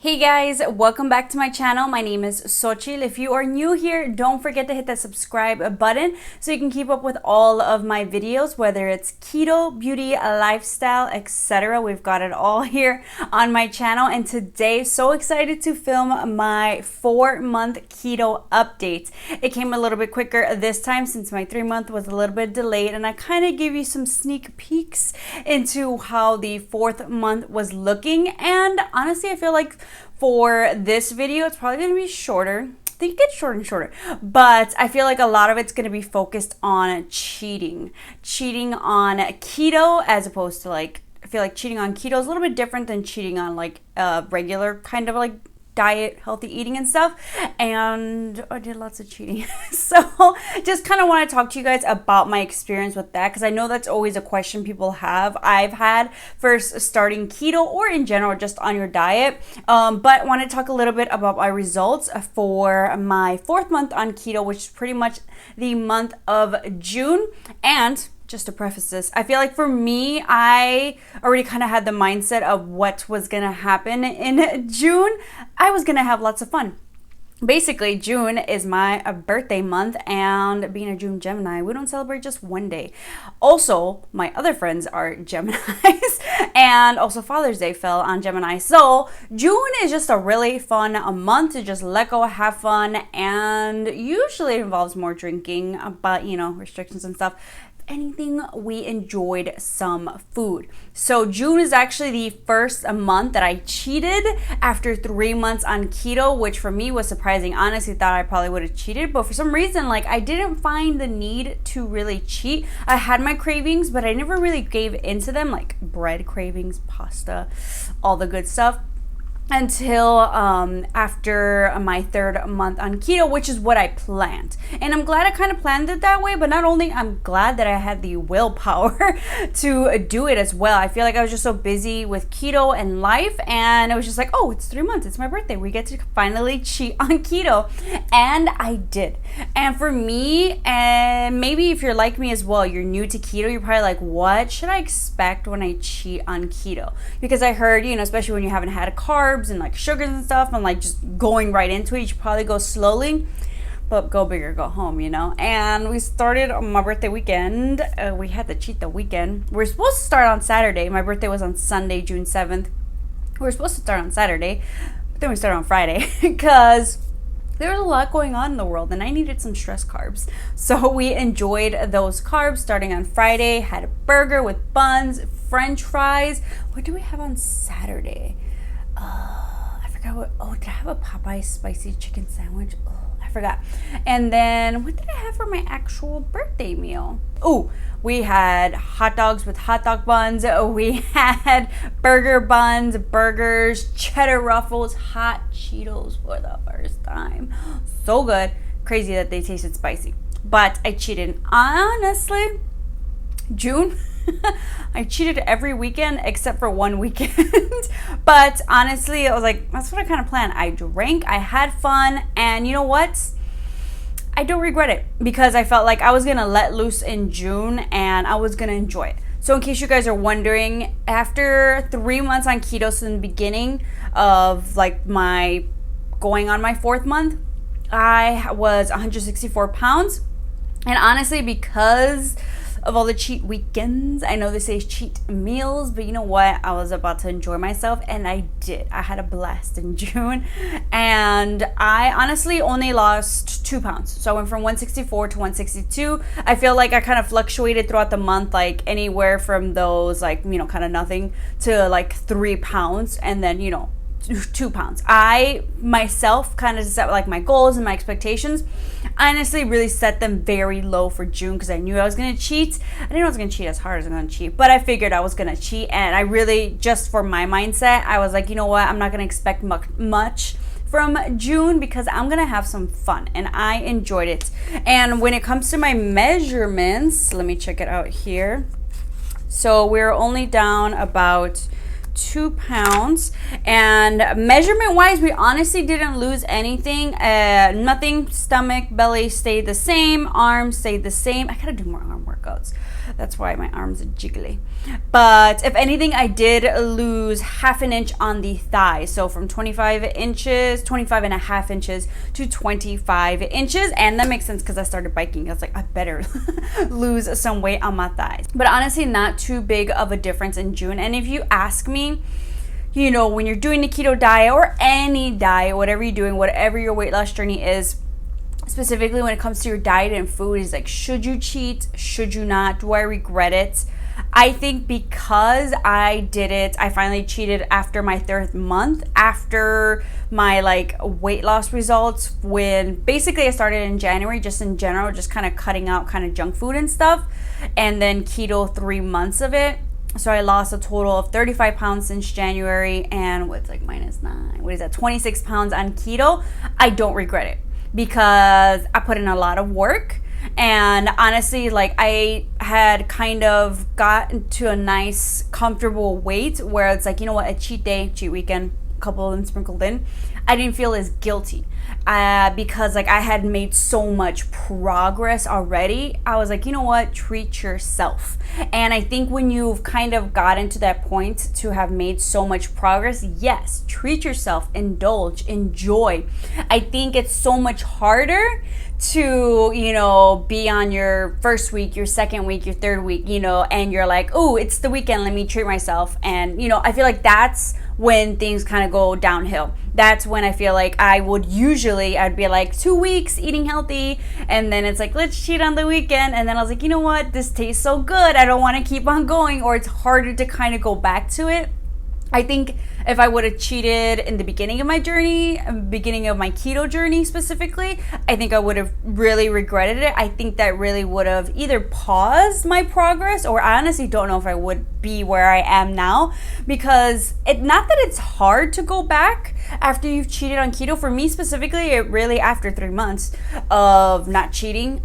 Hey guys, welcome back to my channel. My name is Xochitl. If you are new here, don't forget to hit that subscribe button so you can keep up with all of my videos, whether it's keto, beauty, lifestyle, etc. We've got it all here on my channel. And today, so excited to film my 4-month keto update. It came a little bit quicker this time since my 3-month was a little bit delayed, and I kind of give you some sneak peeks into how the 4th month was looking. And honestly, I feel like for this video, it's probably going to be shorter. I think it gets shorter and shorter, but I feel like a lot of it's going to be focused on cheating on keto, as opposed to I feel like cheating on keto is a little bit different than cheating on regular kind of diet, healthy eating and stuff. And I did lots of cheating. So just kind of want to talk to you guys about my experience with that, because I know that's always a question people have. I've had first starting keto, or in general just on your diet, but want to talk a little bit about my results for my 4th month on keto, which is pretty much the month of June. And just to preface this, I feel like for me, I already kind of had the mindset of what was going to happen in June. I was going to have lots of fun. Basically, June is my birthday month, and being a June Gemini, we don't celebrate just one day. Also, my other friends are Geminis, and also Father's Day fell on Gemini. So June is just a really fun month to just let go, have fun, and usually it involves more drinking, but restrictions and stuff. Anything, we enjoyed some food. So June is actually the first month that I cheated after 3 months on keto, which for me was surprising. Honestly, thought I probably would have cheated, but for some reason, I didn't find the need to really cheat. I had my cravings, but I never really gave into them, like bread cravings, pasta, all the good stuff, until after my 3rd month on keto, which is what I planned. And I'm glad I kind of planned it that way, but not only I'm glad that I had the willpower to do it as well. I feel like I was just so busy with keto and life, and it was just like, oh, it's 3 months, it's my birthday, we get to finally cheat on keto. And I did. And for me, and maybe if you're like me as well, you're new to keto, you're probably like, what should I expect when I cheat on keto? Because I heard, especially when you haven't had carbs and sugars and stuff, and just going right into it, you should probably go slowly, but go big or go home, And we started on my birthday weekend. We had to cheat the weekend. We were supposed to start on Saturday. My birthday was on Sunday, June 7th. We were supposed to start on Saturday, but then we started on Friday because there was a lot going on in the world, and I needed some stress carbs. So we enjoyed those carbs starting on Friday. Had a burger with buns, French fries. What do we have on Saturday? I forgot what. Oh, did I have a Popeye spicy chicken sandwich? Oh, I forgot. And then what did I have for my actual birthday meal? Oh, we had hot dogs with hot dog buns. We had burger buns, burgers, cheddar ruffles, hot Cheetos for the first time. So good. Crazy that they tasted spicy. But I cheated. Honestly, June, I cheated every weekend except for one weekend. But honestly, I was like, that's what I kind of planned. I drank, I had fun, and you know what? I don't regret it, because I felt like I was gonna let loose in June and I was gonna enjoy it. So in case you guys are wondering, after 3 months on keto, in the beginning of my going on my 4th month, I was 164 pounds. And honestly, because of all the cheat weekends, I know they say cheat meals, but you know what? I was about to enjoy myself, and I did. I had a blast in June, and I honestly only lost 2 pounds. So I went from 164 to 162. I feel like I kind of fluctuated throughout the month, anywhere from those kind of nothing to 3 pounds, and then 2 pounds. I myself kind of set my goals and my expectations. I honestly really set them very low for June, because I knew I was going to cheat. I didn't know I was going to cheat as hard as I'm going to cheat, but I figured I was going to cheat. And I really, just for my mindset, I was like, you know what? I'm not going to expect much from June, because I'm going to have some fun, and I enjoyed it. And when it comes to my measurements, let me check it out here. So we're only down about 2 pounds, and measurement wise, we honestly didn't lose anything. Nothing. Stomach, belly stayed the same, arms stayed the same. I gotta do more arm workouts. That's why my arms are jiggly. But if anything, I did lose half an inch on the thigh. So from 25 and a half inches to 25 inches. And that makes sense because I started biking. I was like, I better lose some weight on my thighs. But honestly, not too big of a difference in June. And if you ask me, you know, when you're doing the keto diet or any diet, whatever you're doing, whatever your weight loss journey is, specifically when it comes to your diet and food, is like, should you cheat? Should you not? Do I regret it? I think because I did it, I finally cheated after my 3rd month, after my like weight loss results, when basically I started in January, just in general, just kind of cutting out kind of junk food and stuff, and then keto 3 months of it. So I lost a total of 35 pounds since January, and what's like -9, what is that, 26 pounds on keto. I don't regret it because I put in a lot of work. And honestly, like, I had kind of gotten to a nice, comfortable weight where it's like, you know what, a cheat day, cheat weekend, a couple of them sprinkled in, I didn't feel as guilty because like I had made so much progress already. I was like, you know what, treat yourself. And I think when you've kind of gotten to that point to have made so much progress, yes, treat yourself, indulge, enjoy. I think it's so much harder to, you know, be on your first week, your second week, your third week, you know, and you're like, oh, it's the weekend, let me treat myself. And, you know, I feel like that's when things kind of go downhill. That's when I feel like I'd be like 2 weeks eating healthy, and then it's like, let's cheat on the weekend. And then I was like, you know what, this tastes so good, I don't want to keep on going, or it's harder to kind of go back to it. I think if I would have cheated in the beginning of my journey, beginning of my keto journey specifically, I think I would have really regretted it. I think that really would have either paused my progress, or I honestly don't know if I would be where I am now, because not that it's hard to go back after you've cheated on keto. For me specifically, it really, after 3 months of not cheating,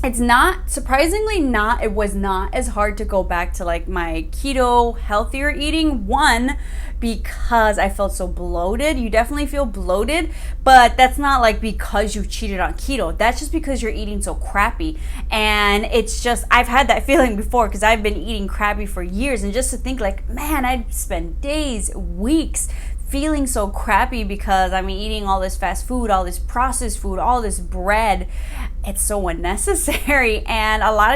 it's not, surprisingly not, it was not as hard to go back to like my keto healthier eating. One, because I felt so bloated. You definitely feel bloated, but that's not like because you've cheated on keto. That's just because you're eating so crappy. And it's just, I've had that feeling before because I've been eating crappy for years. And just to think like, man, I'd spend days, weeks feeling so crappy because I'm eating all this fast food, all this processed food, all this bread. It's so unnecessary. And a lot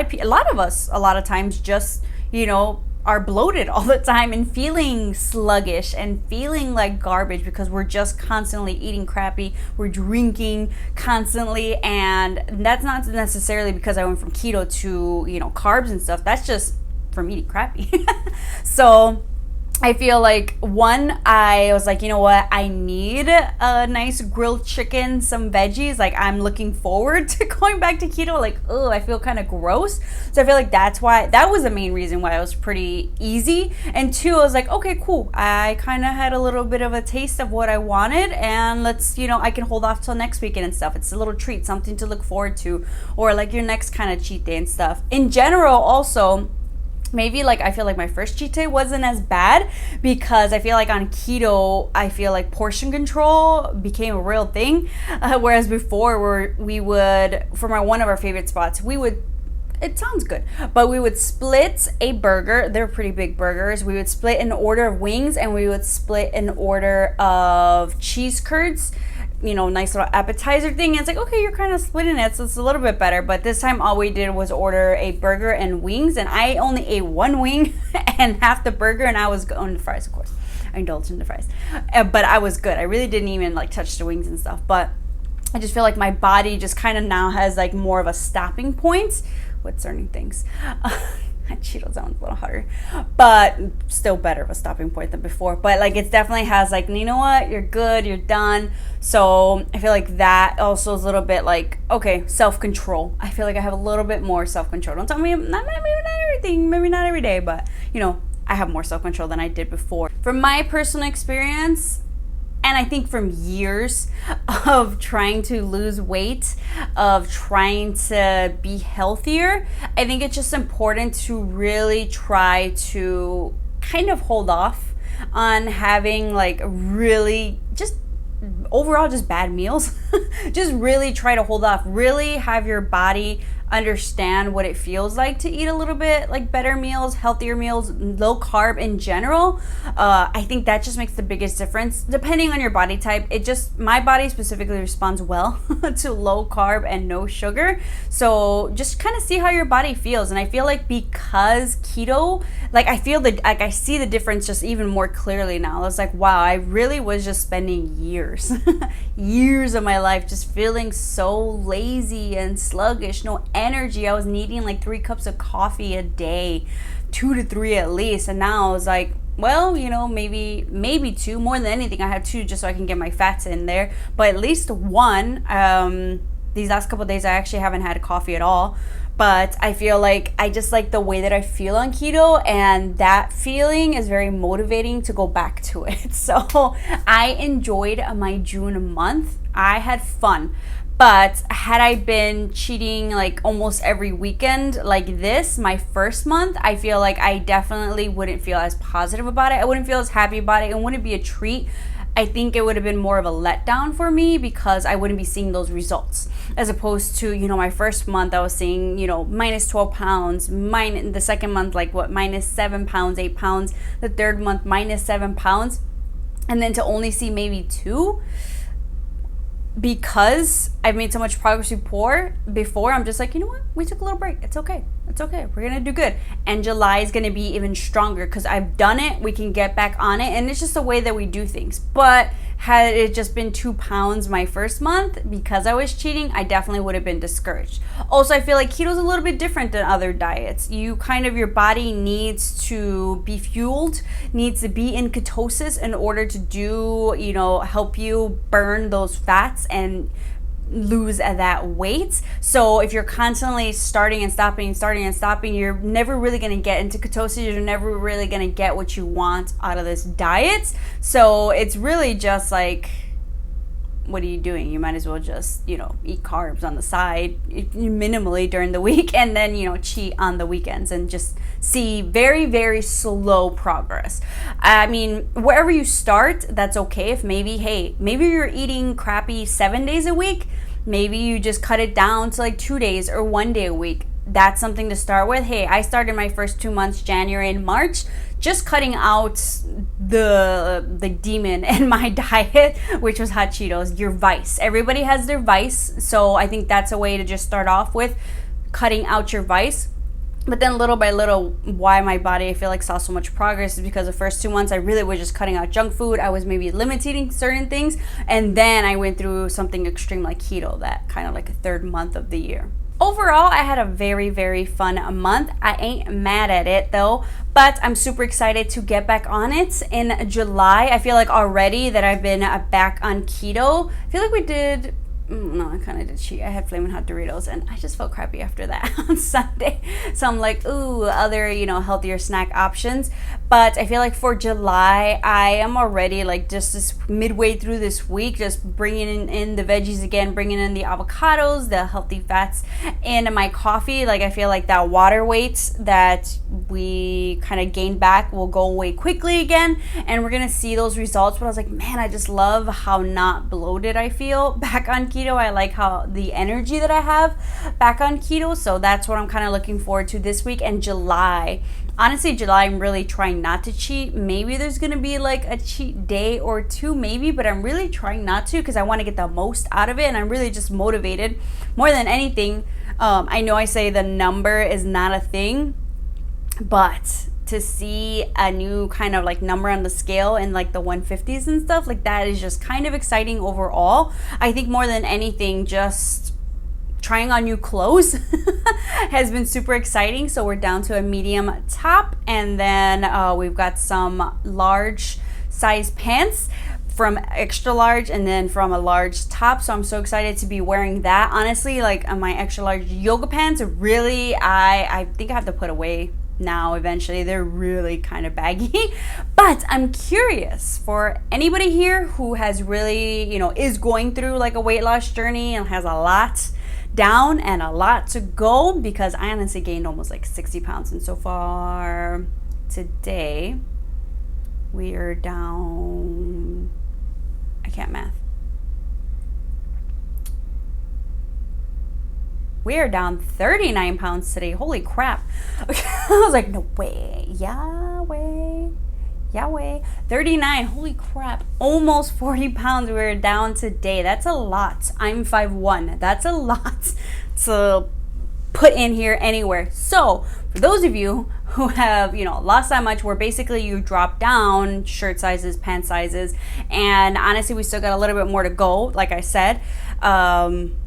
of us a lot of times just, you know, are bloated all the time and feeling sluggish and feeling like garbage because we're just constantly eating crappy, we're drinking constantly. And that's not necessarily because I went from keto to, you know, carbs and stuff. That's just from eating crappy. So I feel like, one, I was like, you know what, I need a nice grilled chicken, some veggies. Like, I'm looking forward to going back to keto. Like, oh, I feel kind of gross. So I feel like that was the main reason why it was pretty easy. And two, I was like, okay, cool. I kind of had a little bit of a taste of what I wanted, and let's, you know, I can hold off till next weekend and stuff. It's a little treat, something to look forward to, or like your next kind of cheat day and stuff. In general, also, maybe like I feel like my first cheat day wasn't as bad because I feel like on keto, I feel like portion control became a real thing. Whereas before, we would, for one of our favorite spots, it sounds good, but we would split a burger. They're pretty big burgers. We would split an order of wings, and we would split an order of cheese curds. You know, nice little appetizer thing. And it's like, okay, you're kind of splitting it, so it's a little bit better. But this time all we did was order a burger and wings, and I only ate one wing and half the burger, and I was on the fries, of course. I indulged in the fries. But I was good. I really didn't even like touch the wings and stuff. But I just feel like my body just kind of now has like more of a stopping point with certain things. Cheetos, that one's a little harder, but still better of a stopping point than before. But like, it definitely has like, you know what, you're good, you're done. So I feel like that also is a little bit like, okay, self-control. I feel like I have a little bit more self-control. Don't tell me, maybe not everything, maybe not every day, but you know, I have more self-control than I did before. From my personal experience, and I think from years of trying to lose weight, of trying to be healthier, I think it's just important to really try to kind of hold off on having like really just overall just bad meals. Just really try to hold off. Really have your body understand what it feels like to eat a little bit like better meals, healthier meals, low carb in general. I think that just makes the biggest difference depending on your body type. It just, my body specifically responds well to low carb and no sugar. So just kind of see how your body feels. And I feel like because keto, like I feel that, like I see the difference just even more clearly now. I was like, wow, I really was just spending years years of my life just feeling so lazy and sluggish, no energy. I was needing like 3 cups of coffee a day, 2 to 3 at least. And now I was like, well, you know, maybe 2. More than anything, I have 2 just so I can get my fats in there, but at least 1. These last couple of days I actually haven't had coffee at all, but I feel like I just like the way that I feel on keto, and that feeling is very motivating to go back to it. So I enjoyed my June month. I had fun. But had I been cheating like almost every weekend like this, my first month, I feel like I definitely wouldn't feel as positive about it. I wouldn't feel as happy about it. It wouldn't be a treat. I think it would have been more of a letdown for me because I wouldn't be seeing those results. As opposed to, you know, my first month I was seeing, you know, minus 12 pounds, the second month, like what, minus 7 pounds, 8 pounds, the third month, minus 7 pounds. And then to only see maybe 2, because I've made so much progress before, I'm just like, you know what? We took a little break. It's okay. It's okay. We're going to do good. And July is going to be even stronger because I've done it. We can get back on it. And it's just the way that we do things. But had it just been 2 pounds my first month because I was cheating, I definitely would have been discouraged. Also, I feel like keto is a little bit different than other diets. You kind of, your body needs to be fueled, needs to be in ketosis in order to do, you know, help you burn those fats and lose that weight. So if you're constantly starting and stopping, you're never really going to get into ketosis. You're never really going to get what you want out of this diet. So it's really just like, what are you doing? You might as well just, you know, eat carbs on the side minimally during the week, and then, you know, cheat on the weekends and just see very, very slow progress. I mean, wherever you start, that's okay. If maybe you're eating crappy 7 days a week, maybe you just cut it down to like 2 days or 1 day a week. That's something to start with. Hey, I started my first 2 months, January and March, just cutting out the demon in my diet, which was hot Cheetos, your vice. Everybody has their vice. So I think that's a way to just start off with cutting out your vice. But then little by little, why my body, I feel like, saw so much progress is because the first 2 months I really was just cutting out junk food. I was maybe limiting certain things. And then I went through something extreme like keto, that kind of like a 3rd month of the year. Overall, I had a very, very fun month. I ain't mad at it though, but I'm super excited to get back on it in July. I feel like already that I've been back on keto. I feel like we did... No, I kind of did cheat. I had Flamin' Hot Doritos and I just felt crappy after that on Sunday. So I'm like, ooh, other, you know, healthier snack options. But I feel like for July, I am already like just this midway through this week, just bringing in the veggies again, bringing in the avocados, the healthy fats in my coffee. Like I feel like that water weight that we kind of gained back will go away quickly again. And we're going to see those results. But I was like, man, I just love how not bloated I feel back on keto. I like how the energy that I have back on keto. So that's what I'm kind of looking forward to this week. And July, honestly, July, I'm really trying not to cheat. Maybe there's going to be like a cheat day or 2 maybe, but I'm really trying not to because I want to get the most out of it. And I'm really just motivated more than anything. I know I say the number is not a thing, but to see a new kind of like number on the scale in like the 150s and stuff like that is just kind of exciting overall. I think more than anything, just trying on new clothes has been super exciting. So we're down to a medium top, and then we've got some large size pants from extra large and then from a large top. So I'm so excited to be wearing that. Honestly, like my extra large yoga pants, really, I think I have to put away now eventually. They're really kind of baggy. But I'm curious for anybody here who has really, you know, is going through like a weight loss journey and has a lot down and a lot to go, because I honestly gained almost like 60 pounds, and so far today we are down, I can't math, we're down 39 pounds today. Holy crap. I was like, no way. Yahweh. 39. Holy crap. Almost 40 pounds we're down today. That's a lot. I'm 5'1". That's a lot to put in here anywhere. So for those of you who have, you know, lost that much, where basically you drop down shirt sizes, pant sizes, and honestly, we still got a little bit more to go, like I said.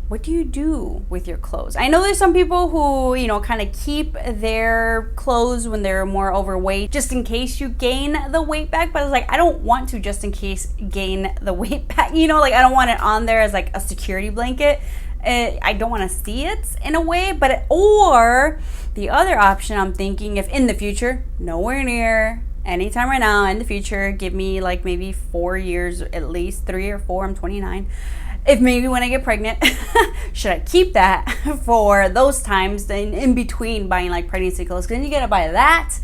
What do you do with your clothes? I know there's some people who, you know, kind of keep their clothes when they're more overweight, just in case you gain the weight back. But I was like, I don't want to just in case gain the weight back. You know, like I don't want it on there as like a security blanket. I don't want to see it in a way, but or the other option I'm thinking, if in the future, nowhere near, anytime right now in the future, give me like maybe 4 years, at least 3 or 4, I'm 29. If maybe when I get pregnant, should I keep that for those times in between buying like pregnancy clothes? Because then you gotta buy that.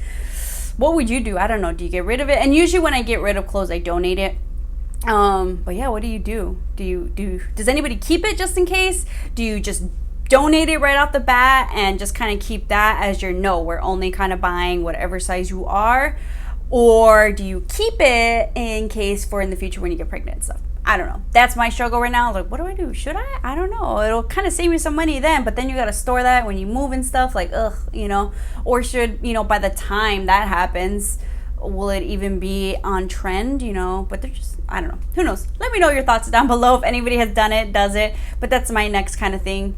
What would you do? I don't know. Do you get rid of it? And usually when I get rid of clothes, I donate it. But yeah, what do you do? Does anybody keep it just in case? Do you just donate it right off the bat and just kind of keep that as your no, we're only kind of buying whatever size you are? Or do you keep it in case for in the future when you get pregnant and stuff? I don't know. That's my struggle right now. Like, what do I do? Should I? I don't know. It'll kind of save you some money then, but then you got to store that when you move and stuff. Like, ugh, you know. Or should, you know, by the time that happens, will it even be on trend, you know? But they're just, I don't know. Who knows? Let me know your thoughts down below if anybody has done it, does it. But that's my next kind of thing.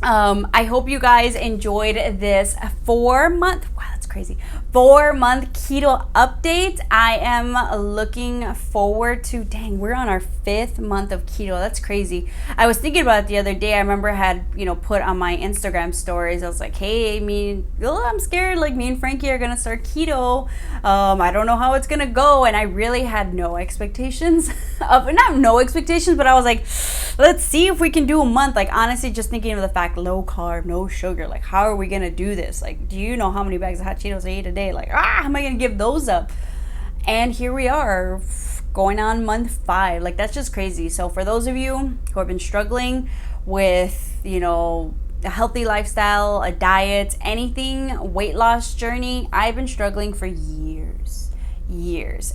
I hope you guys enjoyed this 4-month, wow, that's crazy, 4-month keto update. I am looking forward to, dang, we're on our 5th month of keto. That's crazy. I was thinking about it the other day. I remember I had, you know, put on my Instagram stories. I was like, hey, I'm scared. Like, me and Frankie are going to start keto. I don't know how it's going to go. And I really had no expectations not no expectations, but I was like, let's see if we can do a month. Like, honestly, just thinking of the fact, low carb, no sugar, like, how are we gonna do this? Like, do you know how many bags of hot Cheetos I eat a day? Like, how am I gonna give those up? And here we are going on month 5. Like, that's just crazy. So for those of you who have been struggling with, you know, a healthy lifestyle, a diet, anything, weight loss journey, I've been struggling for years.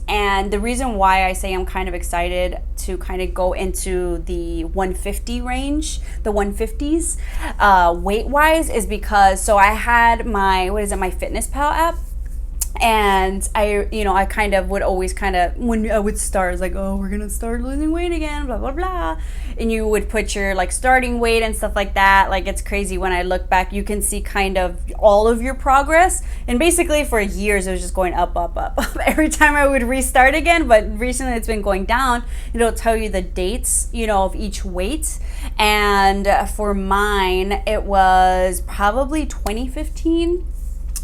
And the reason why I say I'm kind of excited to kind of go into the 150 range, the 150s weight wise, is because, so I had my, my FitnessPal app. And I kind of would always kind of, when I would start, it's like, oh, we're going to start losing weight again, blah, blah, blah. And you would put your like starting weight and stuff like that. Like, it's crazy. When I look back, you can see kind of all of your progress. And basically for years, it was just going up, up, up, up every time I would restart again. But recently it's been going down. It'll tell you the dates, you know, of each weight. And for mine, it was probably 2015.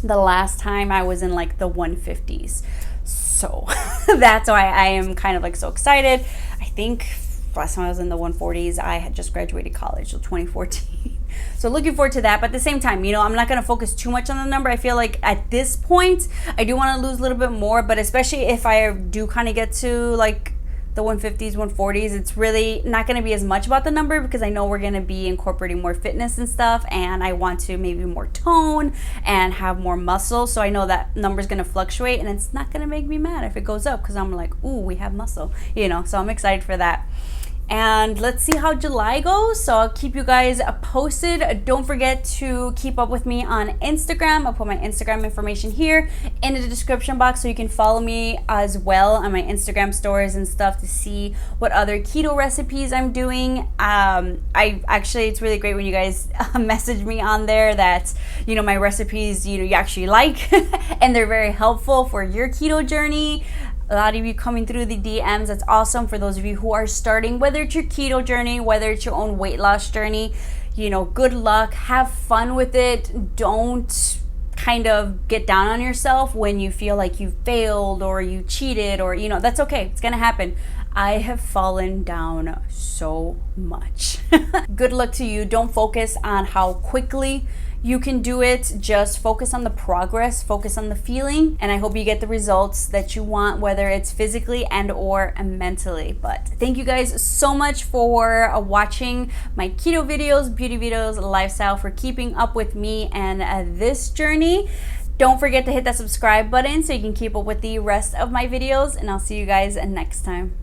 The last time I was in like the 150s. So that's why I am kind of like so excited. I think last time I was in the 140s, I had just graduated college, so 2014. So looking forward to that. But at the same time, you know, I'm not going to focus too much on the number. I feel like at this point, I do want to lose a little bit more, but especially if I do kind of get to like the 150s, 140s, it's really not going to be as much about the number, because I know we're going to be incorporating more fitness and stuff, and I want to maybe more tone and have more muscle. So I know that number is going to fluctuate, and it's not going to make me mad if it goes up, because I'm like, ooh, we have muscle, you know. So I'm excited for that. And let's see how July goes. So I'll keep you guys posted. Don't forget to keep up with me on Instagram. I'll put my Instagram information here in the description box, so you can follow me as well on my Instagram stories and stuff to see what other keto recipes I'm doing. It's really great when you guys message me on there that, you know, my recipes, you know, you actually like and they're very helpful for your keto journey. A lot of you coming through the DMs. That's awesome. For those of you who are starting, whether it's your keto journey, whether it's your own weight loss journey, you know, good luck. Have fun with it. Don't kind of get down on yourself when you feel like you failed or you cheated, or, you know, that's okay. It's gonna happen. I have fallen down so much. Good luck to you. Don't focus on how quickly You can do it. Just focus on the progress, focus on the feeling, and I hope you get the results that you want, whether it's physically and or mentally. But thank you guys so much for watching my keto videos, beauty videos, lifestyle, for keeping up with me and this journey. Don't forget to hit that subscribe button so you can keep up with the rest of my videos, and I'll see you guys next time.